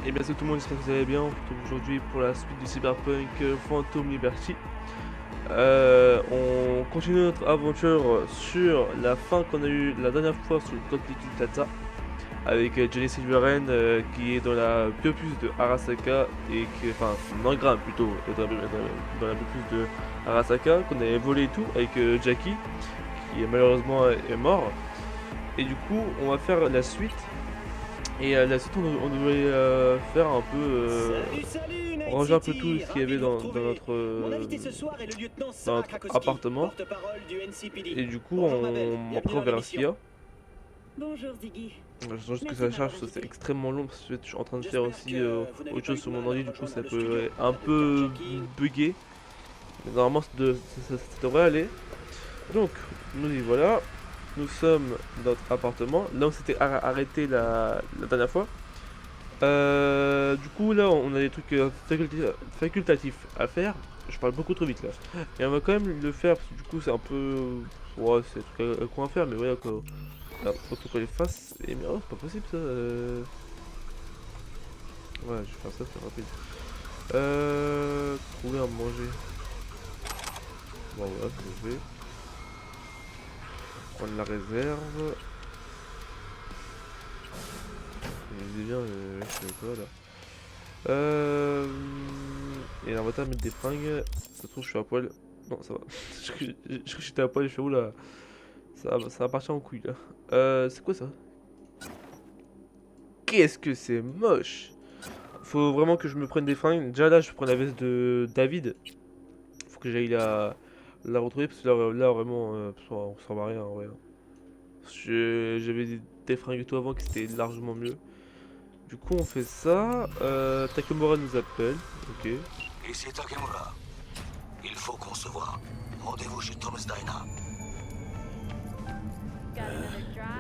Et bien c'est tout le monde, j'espère que vous allez bien. On se retrouve aujourd'hui pour la suite du Cyberpunk Phantom Liberty. On continue notre aventure sur la fin qu'on a eue la dernière fois sur le Code Liquid Data avec Johnny Silverhand qui est dans la biopuce de Arasaka et qui, enfin son engramme plutôt est dans la biopuce de Arasaka qu'on avait volé et tout avec Jackie qui malheureusement est mort. Et du coup on va faire la suite. Et la suite, on devrait faire un peu. Ranger un peu tout ce qu'il y avait dans notre appartement. Et du coup, après, on verra ce qu'il y a. Bonjour Ziggy. Je pense que ça charge, parce que c'est extrêmement long. Parce que je suis en train de faire aussi autre chose sur mon ordi. Du coup, ça peut un peu bugger. Mais normalement, ça devrait aller. Donc, nous y voilà. Nous sommes dans notre appartement. Là, on s'était arrêté la dernière fois. Du coup là on a des trucs facultatifs à faire. Je parle beaucoup trop vite là. Et on va quand même le faire parce que du coup c'est un peu... Ouais c'est des trucs qu'on va faire mais voilà quoi. Là, faut qu'on les fasse. Et mais oh c'est pas possible ça. Ouais je vais faire ça c'est rapide. Trouver à manger. Bon voilà je vais. Prendre la réserve. Et bien je sais quoi là. Et l'inventaire mettre des fringues. Ça se trouve je suis à poil. Non ça va. Je crois que j'étais à poil, je fais où là. Ça va partir en couille là. C'est quoi ça? Qu'est-ce que c'est moche! Faut vraiment que je me prenne des fringues. Déjà là je prends la veste de David. Faut que j'aille la retrouver parce que là vraiment on s'en va rien en vrai. J'avais des fringues et tout avant qui c'était largement mieux. Du coup on fait ça. Takamura nous appelle. Ok. Ici Takemura. Il faut qu'on se voit. Rendez-vous chez Thomas Dina.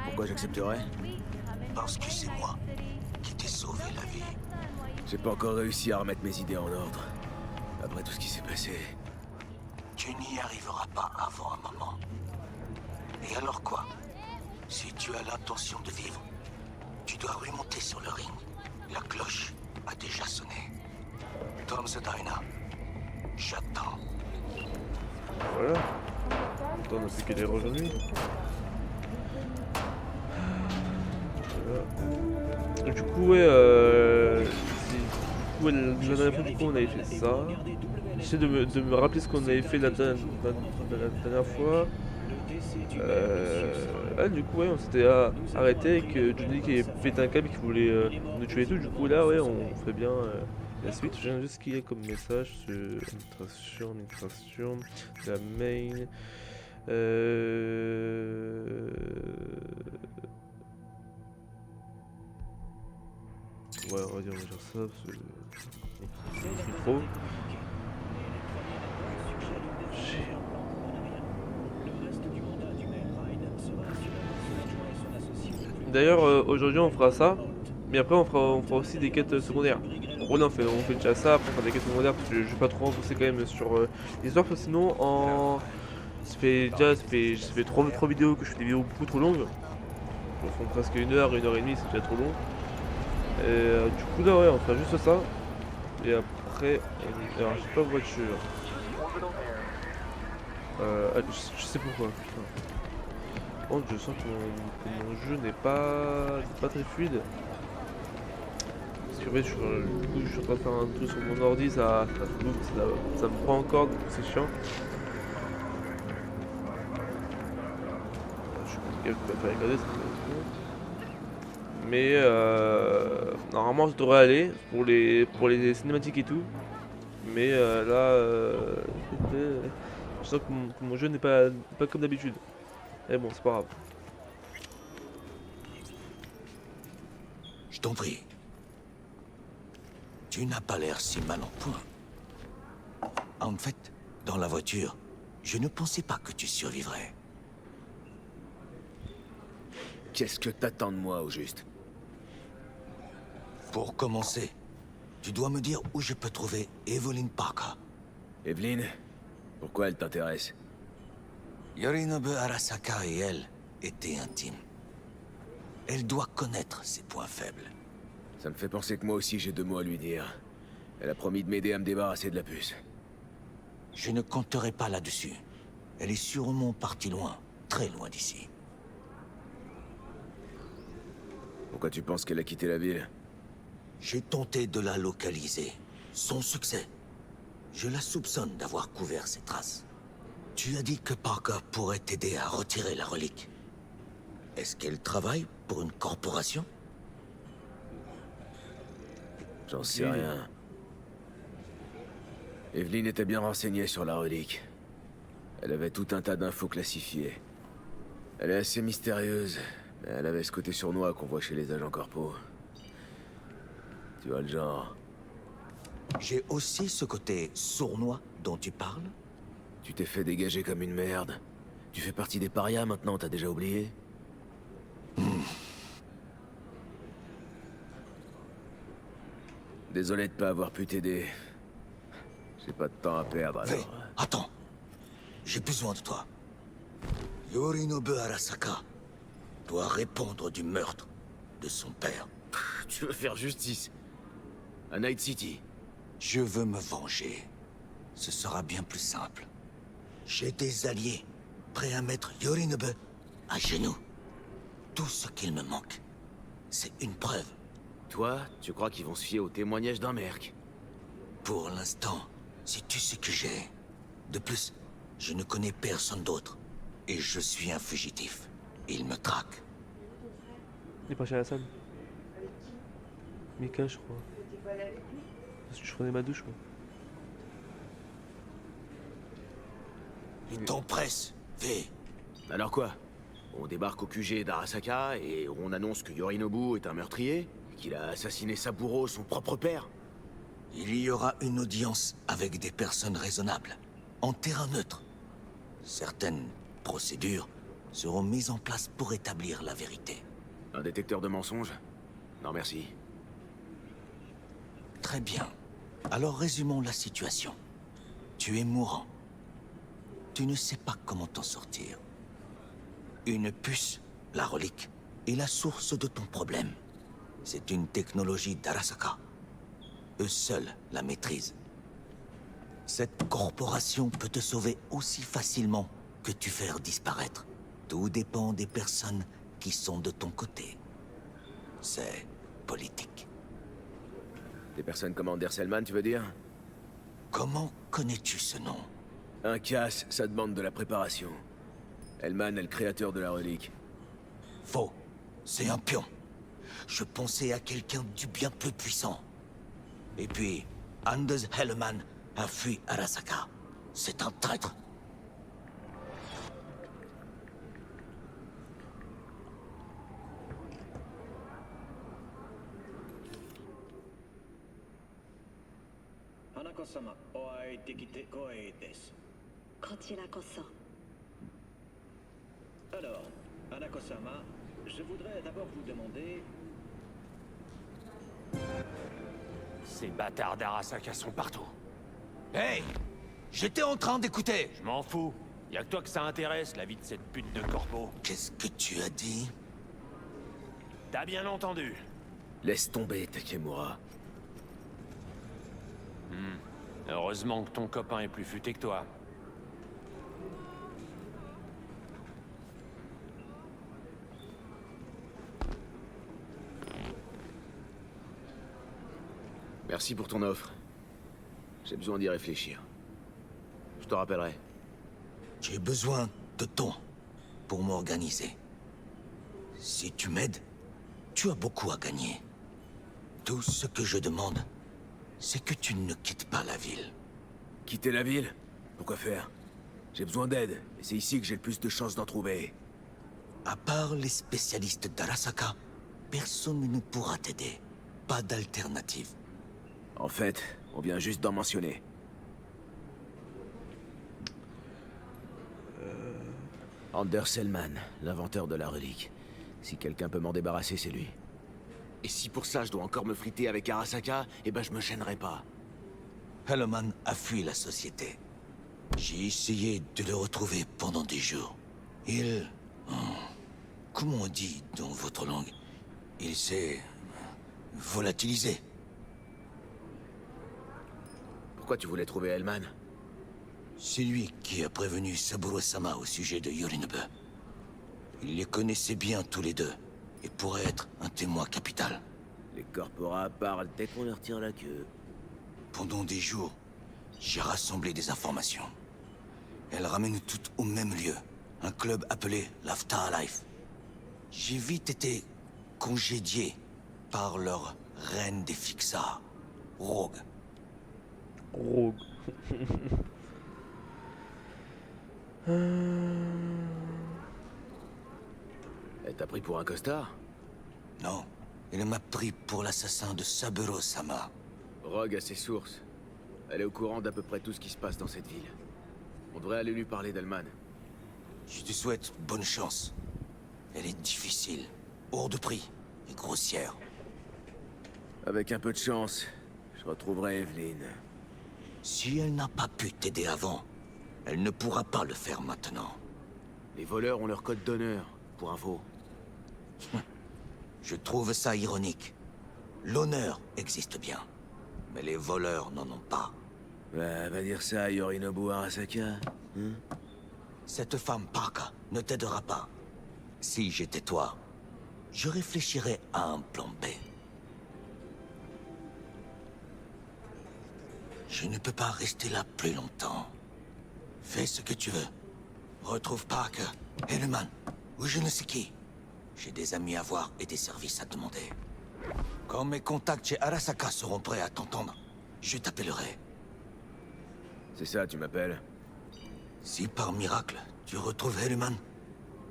Pourquoi j'accepterais? Parce que c'est moi qui t'ai sauvé la vie. J'ai pas encore réussi à remettre mes idées en ordre. Après tout ce qui s'est passé. Tu n'y arriveras pas avant un moment. Et alors quoi? Si tu as l'intention de vivre, tu dois remonter sur le ring. La cloche a déjà sonné. Tom Sedina, j'attends. Voilà. Attends, on a plus qu'à les rejoindre. Voilà. Et du coup, ouais, du coup, la dernière fois, du coup, on avait fait ça. J'essaie de me rappeler ce qu'on avait fait la dernière fois. Du coup, ouais, on s'était arrêté avec Johnny qui avait pété un câble et qui voulait nous tuer et tout. Du coup, là, ouais, on fait bien la suite. Je viens juste ce qu'il y a comme message sur migration, la main. Ouais, on va dire ça. C'est trop. D'ailleurs, aujourd'hui on fera ça, mais après on fera aussi des quêtes secondaires. Bon, on fait déjà ça, après on fera des quêtes secondaires parce que je vais pas trop avancer quand même sur l'histoire, parce que sinon ça fait trop vidéos que je fais des vidéos beaucoup trop longues. Elles font presque une heure et demie, c'est déjà trop long. Et du coup là ouais, on fera juste ça. Et après, alors j'ai pas de voiture. Je sais pourquoi, putain. Par contre, je sens que mon jeu n'est pas très fluide. Parce que en fait, du coup, je suis en train de faire un truc sur mon ordi, ça me prend encore, du coup c'est chiant. Je suis pas capable de faire regarder, ça me fait trop. Mais normalement, ça devrait aller pour les cinématiques et tout. Mais je sens que mon jeu n'est pas comme d'habitude. Mais bon, c'est pas grave. Je t'en prie. Tu n'as pas l'air si mal en point. En fait, dans la voiture, je ne pensais pas que tu survivrais. Qu'est-ce que t'attends de moi au juste? Pour commencer, tu dois me dire où je peux trouver Evelyn Parker. Evelyn? Pourquoi elle t'intéresse? Yorinobu Arasaka et elle étaient intimes. Elle doit connaître ses points faibles. Ça me fait penser que moi aussi j'ai 2 mots à lui dire. Elle a promis de m'aider à me débarrasser de la puce. Je ne compterai pas là-dessus. Elle est sûrement partie loin, très loin d'ici. Pourquoi tu penses qu'elle a quitté la ville? J'ai tenté de la localiser, sans succès. Je la soupçonne d'avoir couvert ses traces. Tu as dit que Parker pourrait t'aider à retirer la relique. Est-ce qu'elle travaille pour une corporation? J'en sais rien. Evelyn était bien renseignée sur la relique. Elle avait tout un tas d'infos classifiées. Elle est assez mystérieuse, mais elle avait ce côté sournois qu'on voit chez les agents corpos. Tu vois le genre. J'ai aussi ce côté sournois dont tu parles. Tu t'es fait dégager comme une merde. Tu fais partie des parias maintenant, t'as déjà oublié? Désolé de pas avoir pu t'aider. J'ai pas de temps à perdre Vei, alors. attends. J'ai besoin de toi. Yorinobu Arasaka doit répondre du meurtre de son père. Tu veux faire justice à Night City? Je veux me venger. Ce sera bien plus simple. J'ai des alliés prêts à mettre Yorinobu à genoux. Tout ce qu'il me manque, c'est une preuve. Toi, tu crois qu'ils vont se fier au témoignage d'un merc? Pour l'instant, c'est tout ce que j'ai. De plus, je ne connais personne d'autre. Et je suis un fugitif. Il me traque. Il est pas chez Hassan. Mika, je crois. Parce que je prenais ma douche, moi. Le temps presse, V. Alors quoi? On débarque au QG d'Arasaka et on annonce que Yorinobu est un meurtrier? Qu'il a assassiné Saburo, son propre père? Il y aura une audience avec des personnes raisonnables, en terrain neutre. Certaines procédures seront mises en place pour établir la vérité. Un détecteur de mensonges? Non merci. Très bien. Alors résumons la situation. Tu es mourant. Tu ne sais pas comment t'en sortir. Une puce, la relique, est la source de ton problème. C'est une technologie d'Arasaka. Eux seuls la maîtrisent. Cette corporation peut te sauver aussi facilement que tu faire disparaître. Tout dépend des personnes qui sont de ton côté. C'est politique. Des personnes comme Anders Hellman, tu veux dire? Comment connais-tu ce nom? Un casse, ça demande de la préparation. Hellman est le créateur de la relique. Faux. C'est un pion. Je pensais à quelqu'un du bien plus puissant. Et puis, Anders Hellman a fui Arasaka. C'est un traître. Hanako-sama, o会いできて光栄です。こちらこそ。Alors, Hanako-sama, je voudrais d'abord vous demander... Ces bâtards d'Arasaka sont partout. Hey! J'étais en train d'écouter. Je m'en fous. Y a que toi que ça intéresse, la vie de cette pute de corpo. Qu'est-ce que tu as dit? T'as bien entendu. Laisse tomber, Takemura. Heureusement que ton copain est plus futé que toi. Merci pour ton offre. J'ai besoin d'y réfléchir. Je te rappellerai. J'ai besoin de temps pour m'organiser. Si tu m'aides, tu as beaucoup à gagner. Tout ce que je demande, c'est que tu ne quittes pas la ville. Quitter la ville? Pourquoi faire? J'ai besoin d'aide, et c'est ici que j'ai le plus de chances d'en trouver. À part les spécialistes d'Arasaka, personne ne pourra t'aider. Pas d'alternative. En fait, on vient juste d'en mentionner. Anders Hellman, l'inventeur de la relique. Si quelqu'un peut m'en débarrasser, c'est lui. Et si pour ça je dois encore me friter avec Arasaka, eh ben je me gênerai pas. Hellman a fui la société. J'ai essayé de le retrouver pendant des jours. Comment on dit dans votre langue? Il s'est Volatilisé. Pourquoi tu voulais trouver Hellman? C'est lui qui a prévenu Saburo-sama au sujet de Yorinobu. Il les connaissait bien tous les deux, et pourrait être un témoin capital. Les corporats parlent dès qu'on leur tire la queue. Pendant des jours, j'ai rassemblé des informations. Elles ramènent toutes au même lieu, un club appelé l'Afterlife. J'ai vite été congédié par leur reine des Fixars, Rogue. Rogue. Elle t'a pris pour un costard? Non, elle m'a pris pour l'assassin de Saburo-sama. Rogue a ses sources. Elle est au courant d'à peu près tout ce qui se passe dans cette ville. On devrait aller lui parler d'Hellman. Je te souhaite bonne chance. Elle est difficile, hors de prix et grossière. Avec un peu de chance, je retrouverai Evelyn. Si elle n'a pas pu t'aider avant, elle ne pourra pas le faire maintenant. Les voleurs ont leur code d'honneur, pour info. Je trouve ça ironique. L'honneur existe bien, mais les voleurs n'en ont pas. Bah, va dire ça à Yorinobu Arasaka, hein? Cette femme Parka ne t'aidera pas. Si j'étais toi, je réfléchirais à un plan B. Je ne peux pas rester là plus longtemps. Fais ce que tu veux. Retrouve Parker, Hellman, ou je ne sais qui. J'ai des amis à voir et des services à demander. Quand mes contacts chez Arasaka seront prêts à t'entendre, je t'appellerai. C'est ça, tu m'appelles? Si par miracle, tu retrouves Hellman,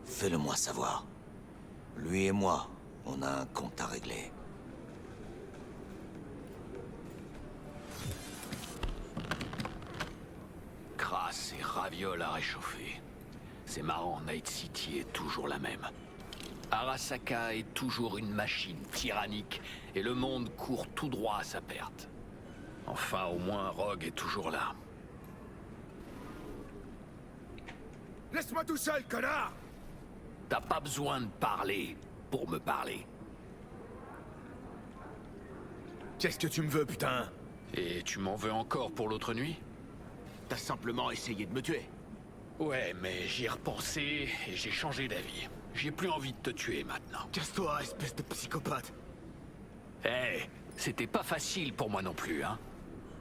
fais-le moi savoir. Lui et moi, on a un compte à régler. Crasse et ravioles à réchauffer. C'est marrant, Night City est toujours la même. Arasaka est toujours une machine tyrannique, et le monde court tout droit à sa perte. Enfin, au moins, Rogue est toujours là. Laisse-moi tout seul, connard! T'as pas besoin de parler pour me parler. Qu'est-ce que tu me veux, putain? Et tu m'en veux encore pour l'autre nuit? T'as simplement essayé de me tuer. Ouais, mais j'y ai repensé et j'ai changé d'avis. J'ai plus envie de te tuer maintenant. Casse-toi, espèce de psychopathe! C'était pas facile pour moi non plus, hein.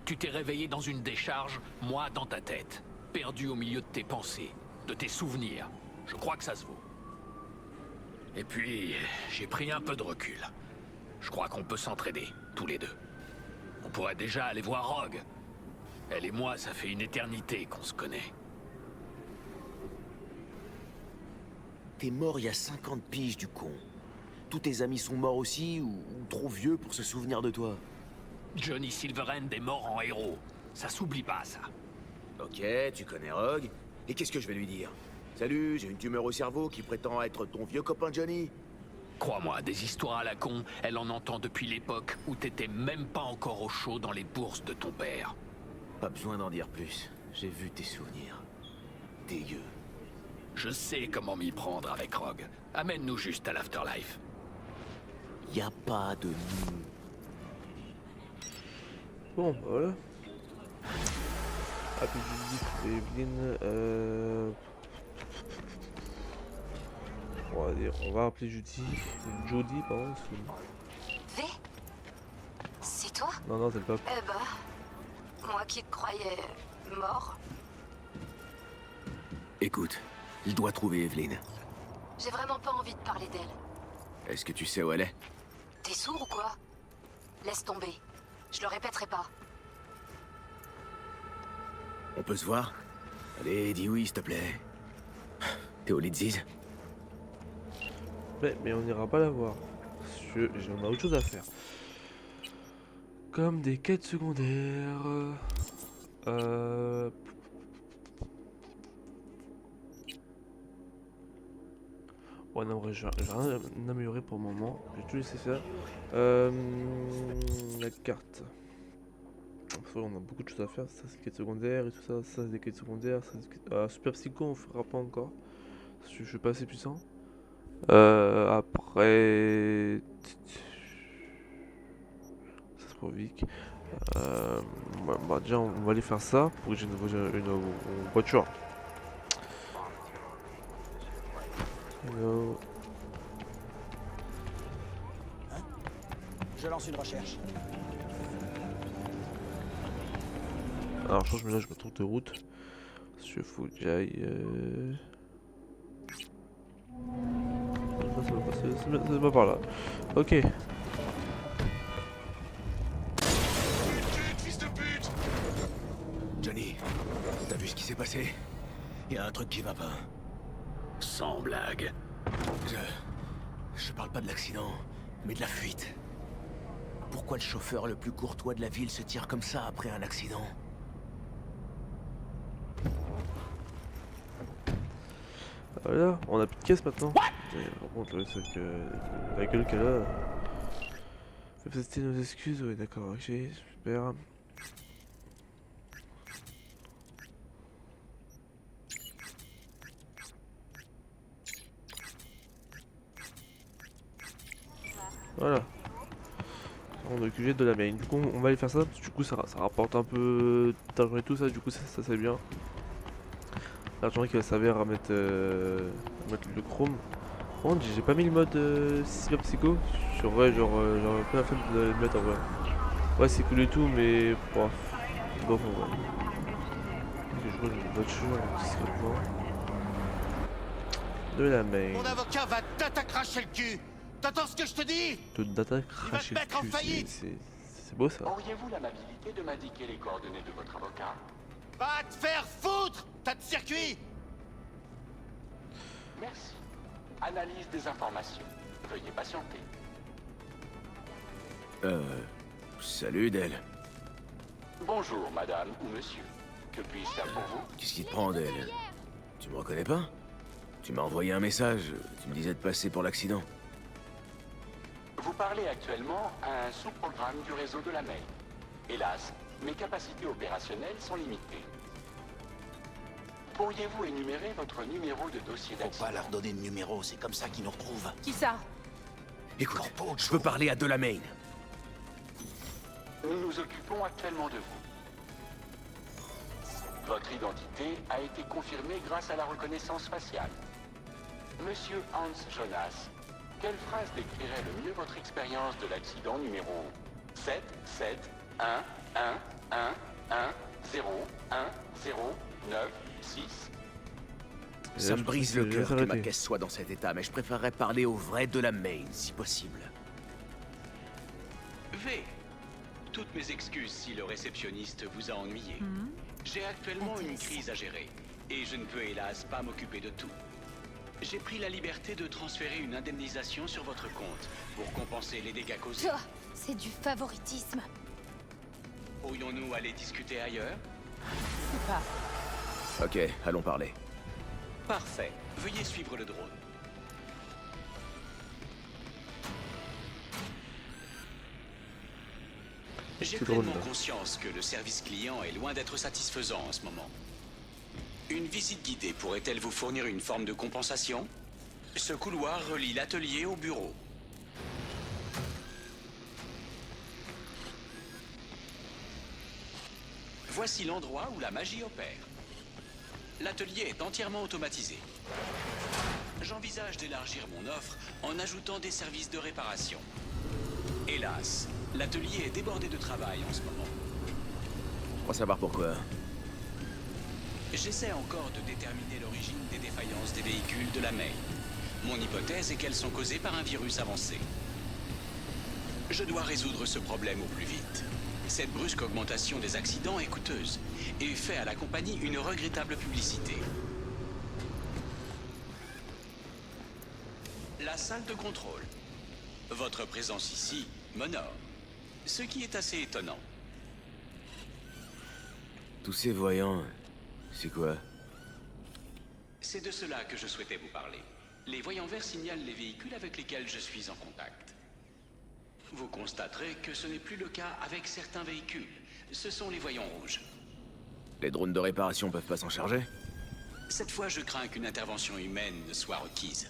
Tu t'es réveillé dans une décharge, moi dans ta tête. Perdu au milieu de tes pensées, de tes souvenirs. Je crois que ça se vaut. Et puis, j'ai pris un peu de recul. Je crois qu'on peut s'entraider, tous les deux. On pourrait déjà aller voir Rogue. Elle et moi, ça fait une éternité qu'on se connaît. T'es mort il y a 50 piges, du con. Tous tes amis sont morts aussi, ou trop vieux pour se souvenir de toi. Johnny Silverhand est mort en héros. Ça s'oublie pas, ça. Ok, tu connais Rogue. Et qu'est-ce que je vais lui dire? Salut, j'ai une tumeur au cerveau qui prétend être ton vieux copain Johnny. Crois-moi, des histoires à la con, elle en entend depuis l'époque où t'étais même pas encore au chaud dans les bourses de ton père. Pas besoin d'en dire plus. J'ai vu tes souvenirs. Dégueu. Je sais comment m'y prendre avec Rogue. Amène-nous juste à l'Afterlife. Y a pas de nous. Bon, bah voilà. Appelez Judith et Evelyn. On va appeler Jody, pardon. V? C'est toi? Non, c'est le pape. Eh bah, moi qui te croyais mort. Écoute, il doit trouver Evelyn. J'ai vraiment pas envie de parler d'elle. Est-ce que tu sais où elle est? T'es sourd ou quoi? Laisse tomber. Je le répéterai pas. On peut se voir? Allez, dis oui, s'il te plaît. T'es au Lidziz? Mais on n'ira pas la voir. Parce que on a autre chose à faire. Comme des quêtes secondaires. Ouais, non, en vrai, j'ai rien amélioré pour le moment. J'ai tout laissé faire. La carte. Parce qu'on a beaucoup de choses à faire. Ça, c'est des quêtes secondaires et tout ça. Ça, c'est des quêtes secondaires. Ça, Super Psycho, on fera pas encore. Parce que je suis pas assez puissant. Après. Petrovic. Bah, déjà on va aller faire ça pour que j'ai une voiture. Hello. Je lance une recherche. Alors je pense que là je me trompe de route. Il faut que j'aille. Ça va passer, c'est pas par là. Ok. Johnny, t'as vu ce qui s'est passé? Y a un truc qui va pas. Sans blague. Je parle pas de l'accident, mais de la fuite. Pourquoi le chauffeur le plus courtois de la ville se tire comme ça après un accident? Voilà, on a plus de caisse maintenant. Et par contre, c'est que la gueule qu'elle a. Fait tester nos excuses, oui d'accord, ok, super. Voilà. On a QG de la main. Du coup, on va aller faire ça. Parce que du coup, ça rapporte un peu d'argent et tout ça. Du coup, ça c'est bien. L'argent qui va servir à mettre le chrome. Par contre, j'ai pas mis le mode cyber psycho. J'aurais pas la flemme de le mettre en vrai. Ouais, c'est cool et tout, mais bon, c'est bof en vrai. Ok, je vois une voiture discrètement. De la main. Mon avocat va t'attaquer le cul. T'entends ce que je te dis? De data cracher le mettre en cul, faillite. c'est beau ça. Auriez-vous l'amabilité de m'indiquer les coordonnées de votre avocat? Va te faire foutre, tas de circuit. Merci. Analyse des informations. Veuillez patienter. Salut, Del. Bonjour, madame ou monsieur. Que puis-je faire pour vous? Qu'est-ce qui te prend, Del? Tu me reconnais pas? Tu m'as envoyé un message, tu me disais de passer pour l'accident. Vous parlez actuellement à un sous-programme du réseau de la mail. Hélas, mes capacités opérationnelles sont limitées. Pourriez-vous énumérer votre numéro de dossier Faut d'accident? pas leur donner de numéro, c'est comme ça qu'ils nous retrouvent. Qui ça? Écoute, Corpo, je veux parler à Delamain. Nous nous occupons actuellement de vous. Votre identité a été confirmée grâce à la reconnaissance faciale. Monsieur Hans Jonas, quelle phrase décrirait le mieux votre expérience de l'accident numéro 7 7 1 1 1 1 0 1 0 9 6? Ça me brise le cœur que ma s'arrêter. caisse soit dans cet état, mais je préférerais parler au vrai Delamain, si possible. V. Toutes mes excuses si le réceptionniste vous a ennuyé. J'ai actuellement une crise à gérer, et je ne peux hélas pas m'occuper de tout. J'ai pris la liberté de transférer une indemnisation sur votre compte pour compenser les dégâts causés. C'est du favoritisme. Pourrions-nous aller discuter ailleurs? C'est pas. Ok, allons parler. Parfait. Veuillez suivre le drone. J'ai C'est drôle, pleinement là. conscience que le service client est loin d'être satisfaisant en ce moment. Une visite guidée pourrait-elle vous fournir une forme de compensation? Ce couloir relie l'atelier au bureau. Voici l'endroit où la magie opère. L'atelier est entièrement automatisé. J'envisage d'élargir mon offre en ajoutant des services de réparation. Hélas, l'atelier est débordé de travail en ce moment. On va savoir pourquoi. J'essaie encore de déterminer l'origine des défaillances des véhicules de la mail. Mon hypothèse est qu'elles sont causées par un virus avancé. Je dois résoudre ce problème au plus vite. Cette brusque augmentation des accidents est coûteuse et fait à la compagnie une regrettable publicité. La salle de contrôle. Votre présence ici m'honore, ce qui est assez étonnant. Tous ces voyants, c'est quoi? C'est de cela que je souhaitais vous parler. Les voyants verts signalent les véhicules avec lesquels je suis en contact. Vous constaterez que ce n'est plus le cas avec certains véhicules. Ce sont les voyants rouges. Les drones de réparation peuvent pas s'en charger? Cette fois, je crains qu'une intervention humaine ne soit requise.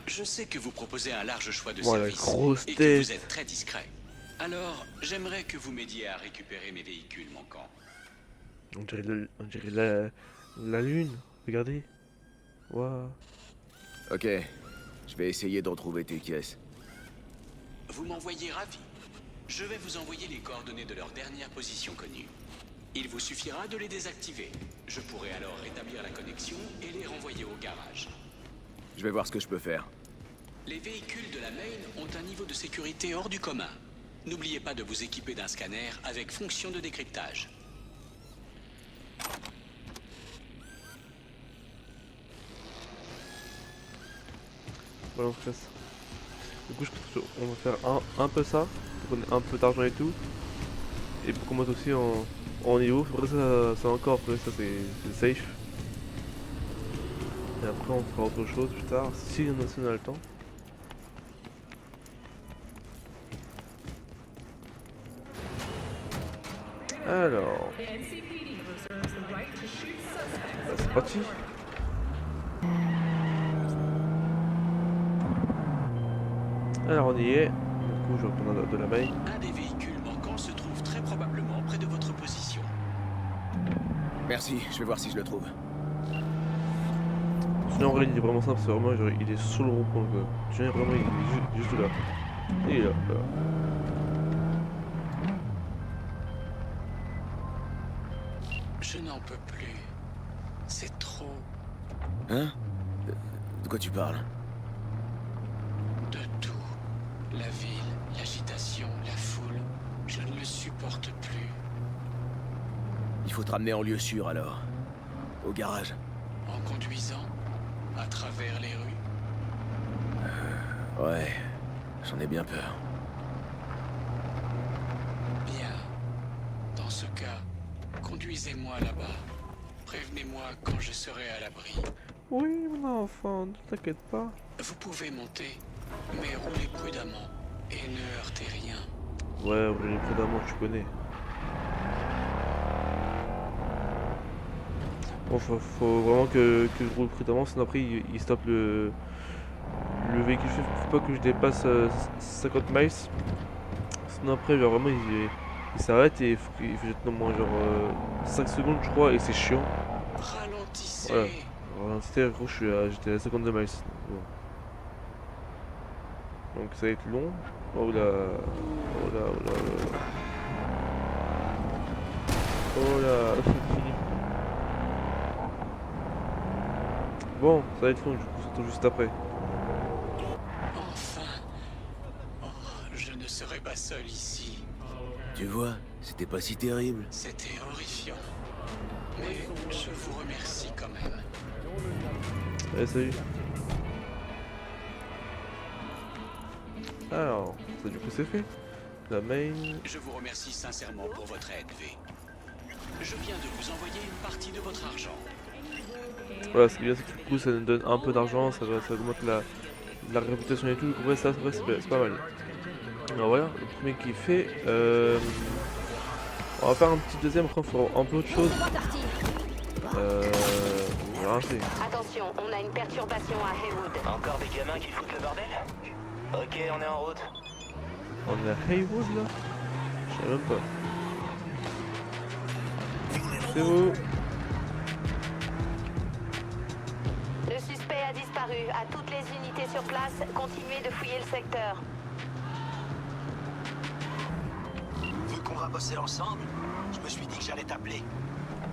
Je sais que vous proposez un large choix de Oh, la services grosse et que tête. vous êtes très discret. Alors, j'aimerais que vous m'aidiez à récupérer mes véhicules manquants. On dirait la lune. Regardez. Waouh. Ok, je vais essayer de retrouver tes caisses. Vous m'envoyez ravi. Je vais vous envoyer les coordonnées de leur dernière position connue. Il vous suffira de les désactiver. Je pourrai alors rétablir la connexion et les renvoyer au garage. Je vais voir ce que je peux faire. Les véhicules de la Main ont un niveau de sécurité hors du commun. N'oubliez pas de vous équiper d'un scanner avec fonction de décryptage. Voilà, on se casse. Du coup, je pense qu'on va faire un peu ça, pour qu'on ait un peu d'argent et tout. Et pour qu'on monte aussi en niveau. Après ça, c'est encore, après ça c'est safe. Et après on fera autre chose plus tard, si on a le temps. Alors, bah, c'est parti. Alors on y est. Du coup, je reprends de la main. Un des véhicules manquants se trouve très probablement près de votre position. Merci, je vais voir si je le trouve. Sinon, en vrai, il est vraiment simple, c'est vraiment genre, il est sur le rond-point quoi. Tu vois, vraiment, il est juste là. Et il est là, voilà. Je n'en peux plus. C'est trop. Hein? De quoi tu parles? De tout. La ville, l'agitation, la foule. Je ne le supporte plus. Il faut te ramener en lieu sûr alors. Au garage. En conduisant, à travers les rues. Ouais, j'en ai bien peur. Bien. Dans ce cas, conduisez-moi là-bas. Prévenez-moi quand je serai à l'abri. Oui, mon enfant, ne t'inquiète pas. Vous pouvez monter, mais roulez prudemment et ne heurtez rien. Ouais, roulez prudemment, tu connais. Bon, faut vraiment que je roule prudemment, sinon après il stoppe le véhicule. Faut pas que je dépasse 50 miles. Sinon après, genre vraiment, il s'arrête et il faut jeter au moins genre 5 secondes, je crois, et c'est chiant. Ralentissez. Voilà. Ralentissez, gros, j'étais à 52 miles. Bon. Donc ça va être long. Oh là. Oh là, oh là, oh là. Oh là. Bon, ça va être long, du coup, surtout juste après. Enfin. Oh, je ne serai pas seul ici. Tu vois, c'était pas si terrible. C'était horrifiant. Mais je vous remercie quand même. Allez, salut. Alors, ça du coup c'est fait. La main. Je vous remercie sincèrement pour votre aide, V. Je viens de vous envoyer une partie de votre argent. Voilà, ce qui est bien, c'est que du coup ça nous donne un peu d'argent, ça augmente la réputation et tout. Ouais, ça, c'est pas mal. Alors voilà, le premier qui est fait. On va faire un petit deuxième, après on fera un peu autre chose. On va arrêter. Attention, on a une perturbation à Haywood. Encore des gamins qui foutent le bordel? Ok, on est en route. On est à Haywood là? Je sais même pas. C'est où? Le suspect a disparu. À toutes les unités sur place, continuez de fouiller le secteur. Vu qu'on va bosser ensemble, je me suis dit que j'allais t'appeler.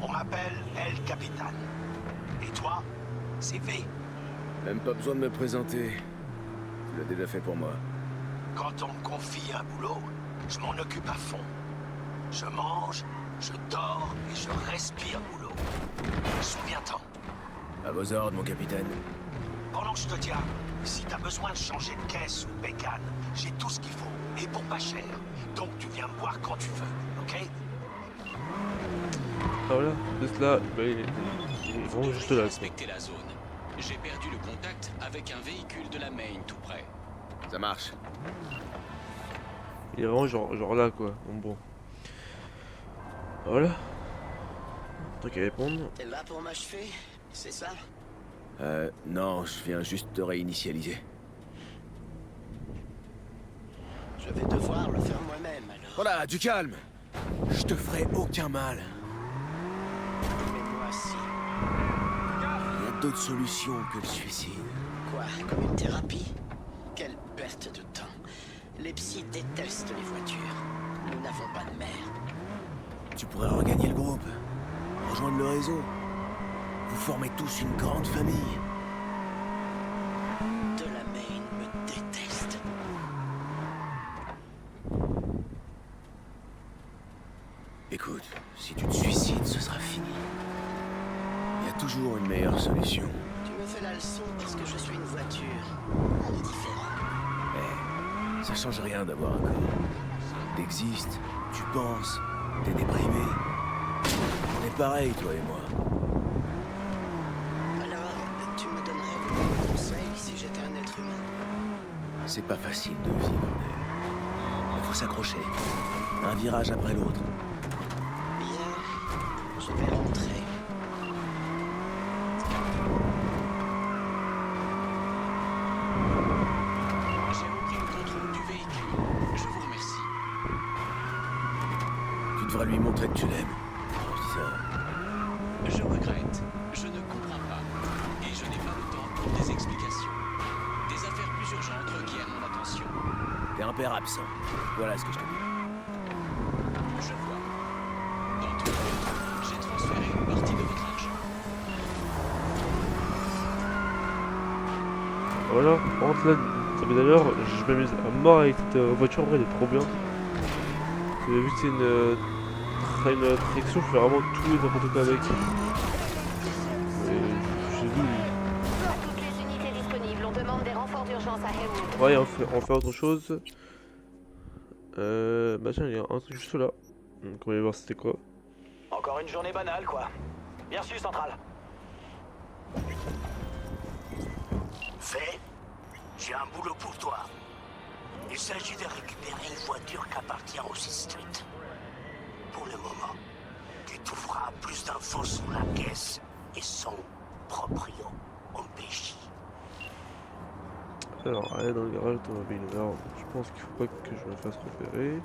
On m'appelle El Capitan. Et toi, c'est V. Même pas besoin de me présenter. Tu l'as déjà fait pour moi. Quand on me confie un boulot, je m'en occupe à fond. Je mange, je dors et je respire boulot. Souviens-t'en. À vos ordres, mon capitaine. Pendant que je te tiens, si t'as besoin de changer de caisse ou de bécane, j'ai tout ce qu'il faut, et pour pas cher. Donc tu viens me voir quand tu veux, ok? Ah voilà, juste là, bah, il est vraiment juste là. Respectez la zone. J'ai perdu le contact avec un véhicule de la Main tout près. Ça marche. Il est vraiment genre là quoi. Bon. Voilà. Truc à répondre. T'es là pour m'achever? C'est ça? Non, je viens juste de réinitialiser. Je vais devoir le faire moi-même, alors. Voilà, du calme. Je te ferai aucun mal. Mais moi, si. Il y a d'autres solutions que le suicide. Quoi? Comme une thérapie? Quelle perte de temps. Les psys détestent les voitures. Nous n'avons pas de mère. Tu pourrais regagner le groupe, rejoindre le réseau. Vous formez tous une grande famille. Delamain me déteste. Écoute, si tu te suicides, ce sera fini. Il y a toujours une meilleure solution. Tu me fais la leçon parce que je suis une voiture. Elle est différente. Eh, ça change rien d'avoir un corps. T'existes, tu penses, t'es déprimé. On est pareil, toi et moi. Alors, tu me donnerais de bons conseils si j'étais un être humain? C'est pas facile de vivre, mais il faut s'accrocher. Un virage après l'autre. Bien, je vais rentrer. J'ai repris le contrôle du véhicule. Je vous remercie. Tu devrais lui montrer que tu l'aimes. Je dis ça. Je regrette. Je ne comprends pas. Et je n'ai pas le temps pour des explications. Des affaires plus urgentes requièrent mon attention. T'es un père absent. Voilà ce que je te dis. Je vois. Dans tous les cas, j'ai transféré une partie de votre argent. Voilà, par contre là, ça fait d'ailleurs, je m'amuse à mort avec cette voiture, en vrai elle est trop bien. Vu que c'est une traction, je fais vraiment tout et n'importe quoi avec. Et j'ai vu, À toutes les unités disponibles, on demande des renforts d'urgence à Haywood. ouais, on fait autre chose. Bah tiens, il y a un truc juste là. Donc on va aller voir c'était quoi. Encore une journée banale, quoi. Bien sûr, Central. Fait, j'ai un boulot pour toi. Il s'agit de récupérer une voiture qui appartient au Street. Pour le moment, tu trouveras plus d'infos sur la caisse et son proprio en PJ. Alors, aller dans le garage automobile. Alors, je pense qu'il faut pas que je me fasse repérer.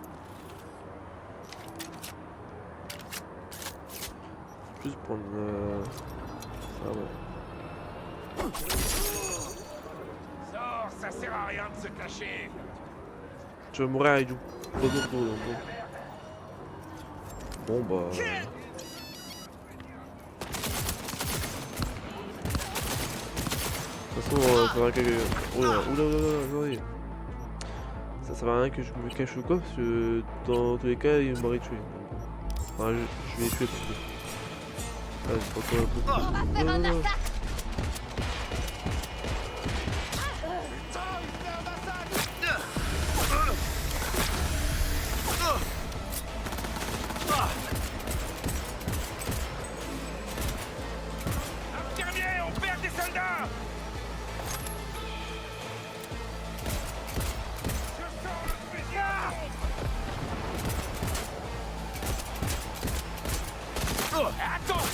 Juste prendre ça, ouais. Sors, ça sert à rien de se cacher. Tu vas mourir avec du retour donc. Bon bah. De toute façon, ça va que. Oula. Ça va rien que je me cache ou quoi, parce que dans tous les cas, il m'aurait tué. Enfin, je vais les tuer plutôt. Ah, c'est pas quoi beaucoup. On va faire un attaque. Infirmier, on perd des soldats. Je sors le spécial. Attends.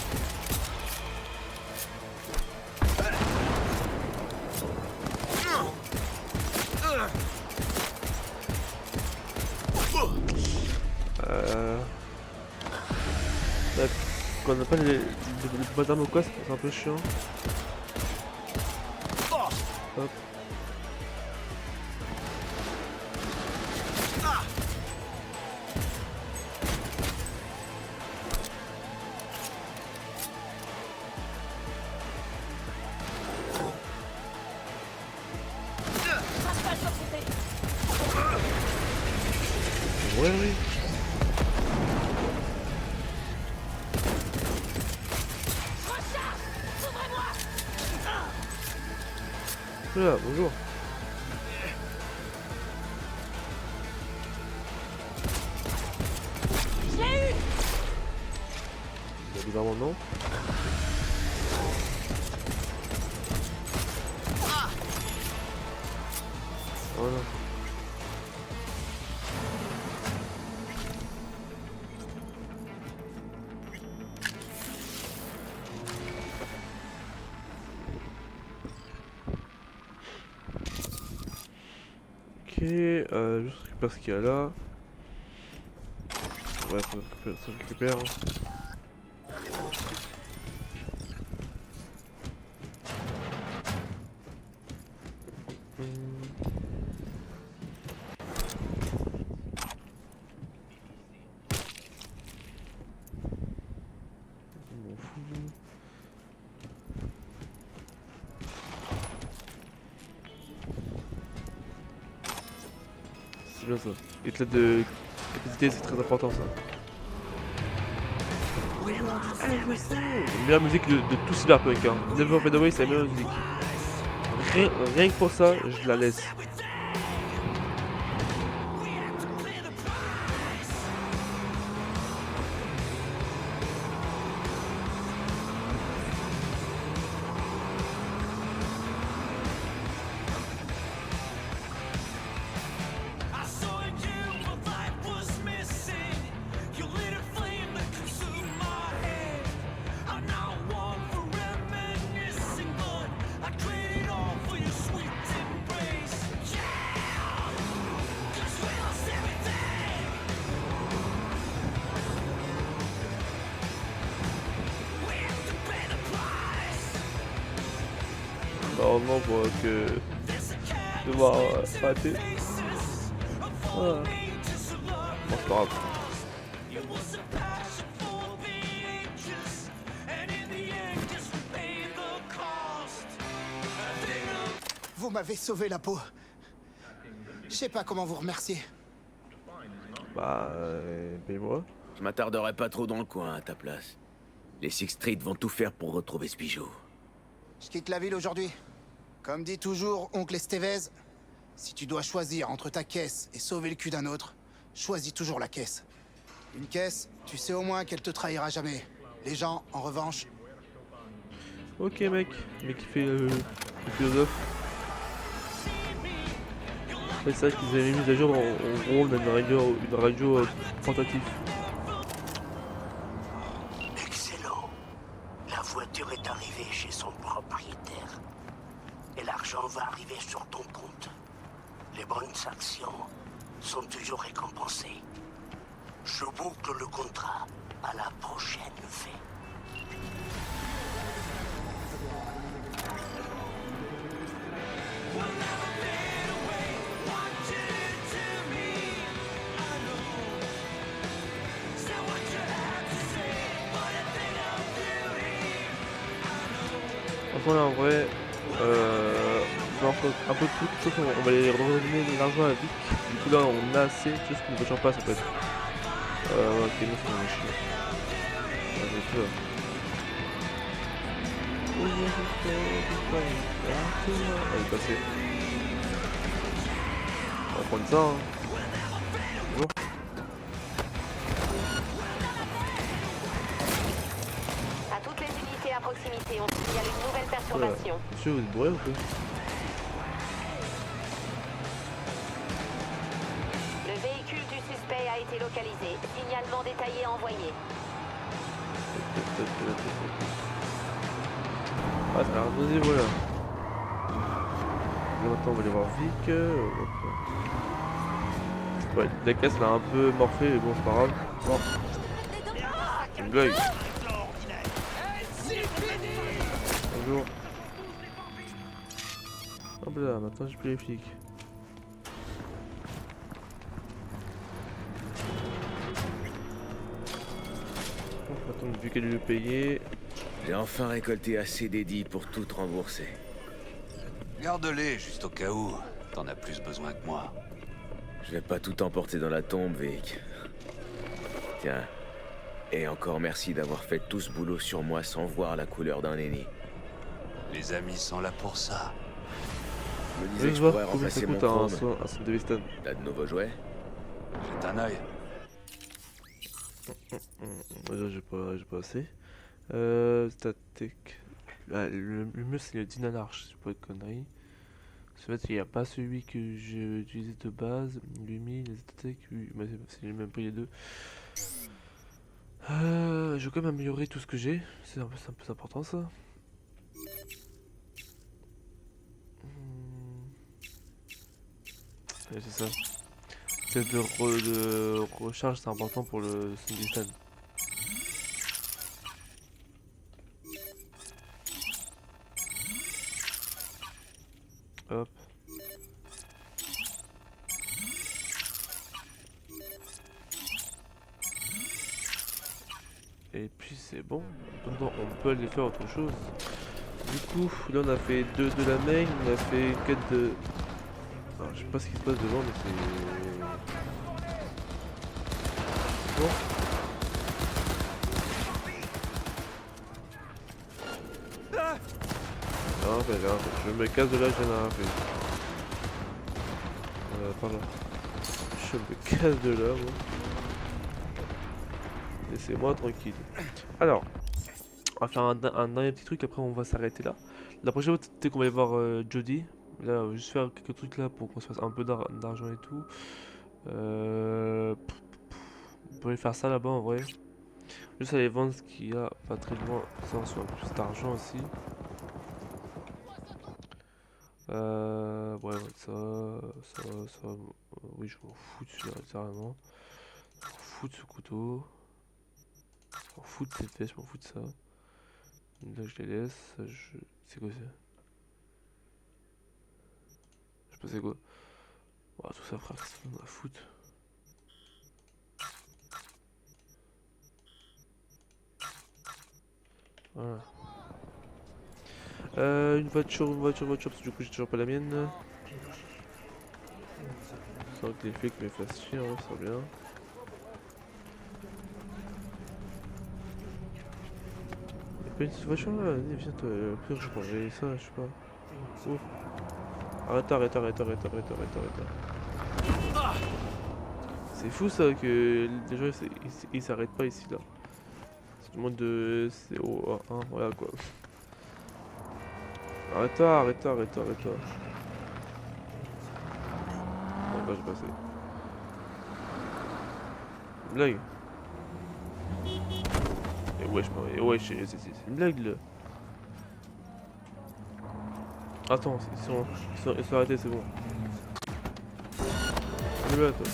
Là, quand on n'a pas les bonnes armes ou quoi, c'est un peu chiant. Hop. Ouais, oui. Voilà, bonjour. Je l'ai eu. Bah, bizarrement non. Voilà. Ok. juste récupère ce qu'il y a là. Ouais, ça récupère. C'est bien ça. Éclat de capacité, c'est très important ça. J'aime bien la musique de tout Cyberpunk. Hein. Never Fade Away, c'est la meilleure musique. Rien que pour ça, je la laisse. Normalement pour que devoir rater. Voilà. Bon, c'est pas grave. Vous m'avez sauvé la peau. Je sais pas comment vous remercier. Bah, paye-moi. Je m'attarderai pas trop dans le coin à ta place. Les Six Street vont tout faire pour retrouver ce bijou. Je quitte la ville aujourd'hui. Comme dit toujours oncle Estevez, si tu dois choisir entre ta caisse et sauver le cul d'un autre, choisis toujours la caisse. Une caisse, tu sais au moins qu'elle te trahira jamais. Les gens, en revanche... Ok mec qui fait le philosophe. C'est ça qu'ils avaient mis à jour en gros une radio portative. Excellent. La voiture est arrivée chez son propriétaire. Et l'argent va arriver sur ton compte. Les bonnes actions sont toujours récompensées. Je boucle le contrat à la prochaine fête. Enfin là en vrai, on va un peu de trucs, sauf qu'on va aller redonner l'argent à Vic. Du coup là on a assez, c'est juste qu'on ne voiture pas en fait. Ok, nous ça va chier. Ouais, j'ai peur. Elle est passée. On va prendre ça hein. Bonjour. À toutes les unités à proximité, on signale une nouvelle perturbation. Monsieur, vous êtes bourré ou quoi? Le véhicule du suspect a été localisé. Signalement détaillé envoyé. Ah, ça a l'air dosé, voilà. Là, maintenant, on va aller voir Vic. Ouais, la caisse elle a un peu morflé, mais bon, c'est pas grave. Bon. C'est une blague. Bonjour. Hop là, maintenant j'ai plus les flics. On va attendre vu qu'elle est le payer. J'ai enfin récolté assez d'édits pour tout rembourser. Garde-les, juste au cas où. T'en as plus besoin que moi. Je vais pas tout emporter dans la tombe, Vic. Tiens. Et encore merci d'avoir fait tout ce boulot sur moi sans voir la couleur d'un ennemi. Les amis sont là pour ça. Je me disais que je pourrais combien ça remplacer mon coûte un chrome. son de Winston. T'as de nouveaux jouets? Jette un œil. Déjà j'ai pas assez. Static. Ah, le mieux c'est le Dynanarch, c'est pas de conneries. En fait il n'y a pas celui que j'ai utilisé de base. 8000, les attaques, c'est le même prix les deux. Je vais quand même améliorer tout ce que j'ai, c'est un peu important ça. Ouais, c'est ça. C'est de recharge, c'est important pour le Singleton. Hop. Et puis c'est bon. Maintenant on peut aller faire autre chose. Du coup, là on a fait 2 de la main, on a fait une quête de... Alors, je sais pas ce qui se passe devant, mais c'est... Bon. Non, ben là, je me casse de là, j'en ai rien fait. Par là. Je me casse de là, moi. Laissez-moi tranquille. Alors, on va faire un dernier petit truc, après on va s'arrêter là. La prochaine fois, dès qu'on va aller voir Jodie, là, on va juste faire quelques trucs là pour qu'on se fasse un peu d'argent et tout. On peut aller faire ça là-bas en vrai. Juste aller vendre ce qu'il y a pas très loin, ça on se fait un peu plus d'argent aussi. Ouais, ça, oui, je m'en fous de celui-là, littéralement. Je m'en fous de ce couteau. Je m'en fous de cette veste, je m'en fous de ça. Là, je les laisse. C'est quoi ça? Je sais pas c'est quoi. Oh, tout ça, frère, c'est on a foutre. Voilà. Une voiture, parce que du coup j'ai toujours pas la mienne. Sans que les flics me fassent chier, hein, ça va bien. Y'a pas une petite voiture là? Vas-y, viens toi, pire je prendrais ça, je sais pas. Oh. Arrête. C'est fou ça que les gens ils s'arrêtent pas ici là. C'est du monde de CO1, voilà quoi. Arrête-toi. Bon, là j'ai passé. Blague. Et wesh, c'est une blague là. Attends, ils sont arrêtés, c'est bon. Allez là toi.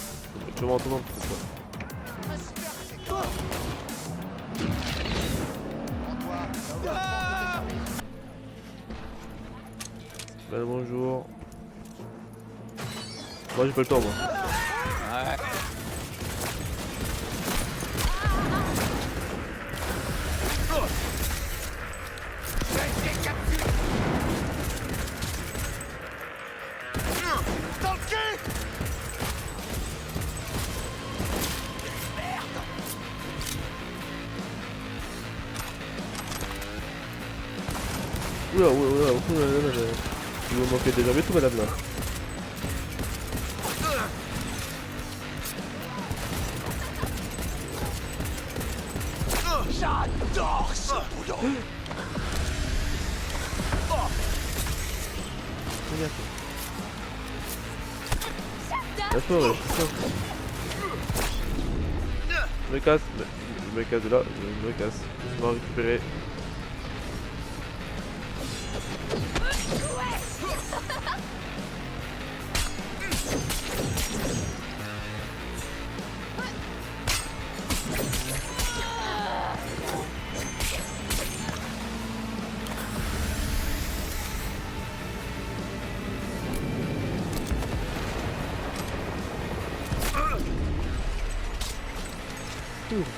Tu vas m'entendre peut-être pas. Bonjour. Moi j'ai pas le temps moi. Ouais. Dans le cul! Oula, il vous manquez déjà mais tout madame là. J'adore ce boulot! Regarde. Laisse-moi, ouais, c'est ça. Je me casse de là, je me casse. Je vais récupérer.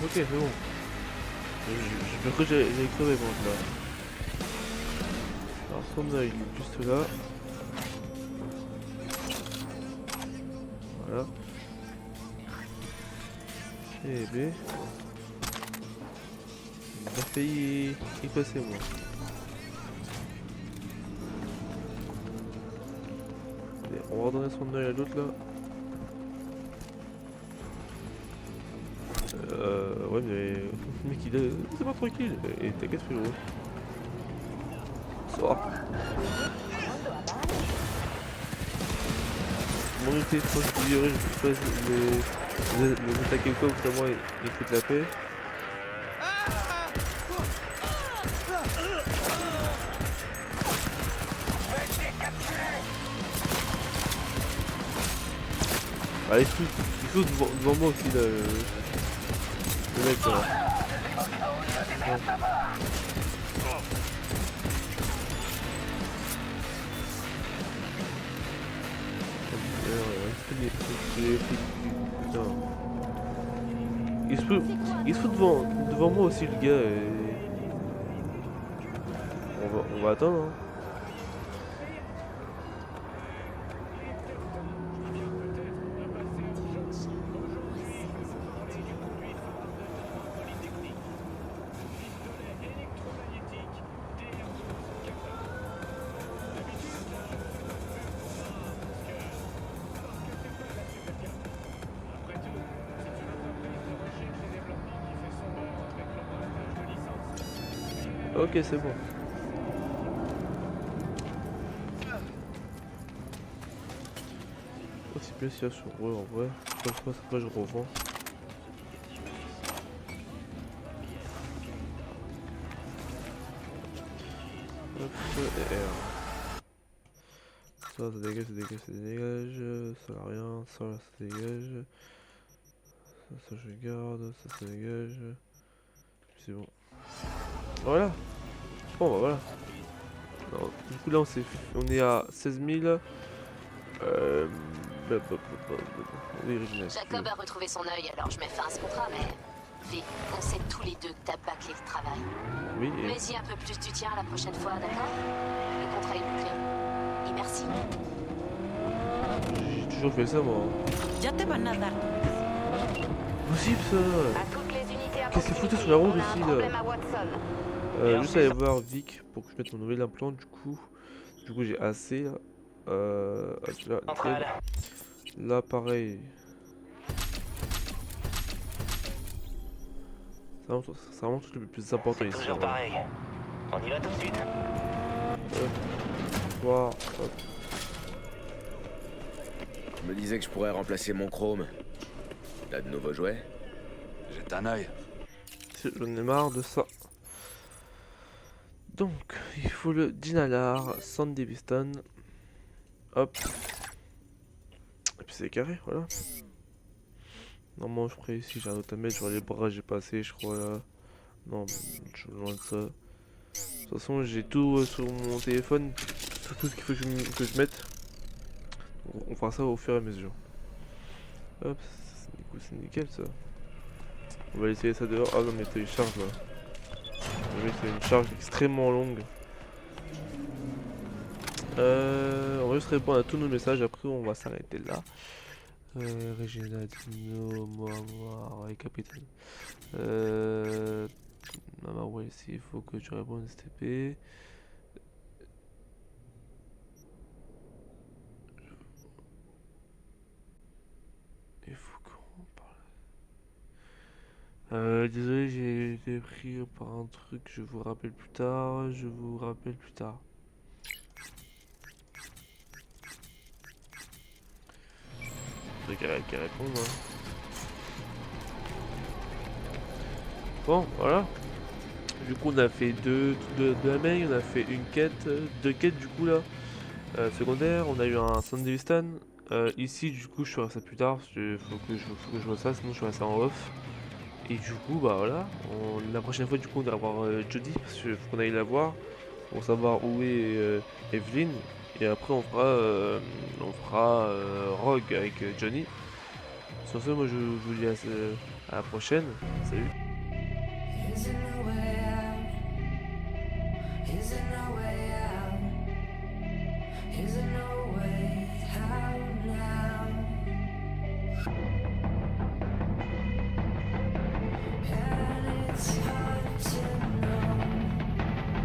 Ok, c'est bon. Je crois que j'ai crevé bon là. Alors son œil juste là. Voilà. Et B. Il a failli y passer moi. Allez, on va redonner son œil à l'autre là. Ouais mais mec il est... c'est pas tranquille. Et t'inquiète frérot. Sors. Mon unité je pense que je dirais je vais pas les attaquer ou quoi, ou moi ils foutent la paix. Ah, il se fout devant moi aussi, là, le mec, là. Ouais. Il se fout devant moi aussi, le gars. Et... on va attendre. Hein. Ok, c'est bon. Aussi bien s'il y a sur eux en vrai. Après je revends. Hop, et R. Ça dégage, ça dégage, ça dégage. Ça n'a rien, ça dégage. Ça je garde, ça dégage. C'est bon. Voilà. Bon bah voilà. Alors, du coup là on est à 16 000. Oui, Jacob a retrouvé son œil, alors je mets fin à ce contrat, mais... V, on sait tous les deux que t'as bâclé le travail. Oui, et... Mets-y un peu plus du tien la prochaine fois, d'accord? Le contrat est bouclé. Et merci. J'ai toujours fait ça moi. Possible ça. Qu'est-ce qu'il foutait sur la route aussi là? Juste aller voir Vic pour que je mette mon nouvel implant du coup. Du coup j'ai assez là. Là pareil. C'est vraiment tout le plus important ici. Toujours pareil. On y va tout de suite. Hop. Je me disais que je pourrais remplacer mon chrome. T'as de nouveaux jouets? Jette un œil. J'en ai marre de ça. Donc, il faut le Dinalar, Sandy Biston. Hop. Et puis c'est carré, voilà. Normalement, je ferai ici, j'ai un autre à mettre. Sur les bras, j'ai passé, je crois là. Non, je suis loin de ça. De toute façon, j'ai tout sur mon téléphone. Tout ce qu'il faut que je mette. On fera ça au fur et à mesure. Hop, c'est nickel ça. On va essayer ça dehors. Ah non, mais t'as une charge là. Oui, c'est une charge extrêmement longue. On va juste répondre à tous nos messages. Après, on va s'arrêter là. Regina, Dino, moi, et Capitaine. Maman, ouais, il faut que tu répondes STP. Il faut qu'on parle. Désolé, j'ai été pris par un truc. Je vous rappelle plus tard. Je vous rappelle plus tard. Qu'elle réponde. Hein. Bon, voilà. Du coup, on a fait deux la main, on a fait une quête, deux quêtes du coup là, secondaire. On a eu un Sandevistan. Ici, du coup, je ferai ça plus tard parce que faut que je vois ça, sinon je ferai ça en off. Et du coup, bah voilà. La prochaine fois, du coup, on va voir Jodie parce qu'il faut qu'on aille la voir pour savoir où est Evelyn. Et après, on fera Rogue avec Johnny. Sur ce, moi je vous dis à la prochaine. Salut. It's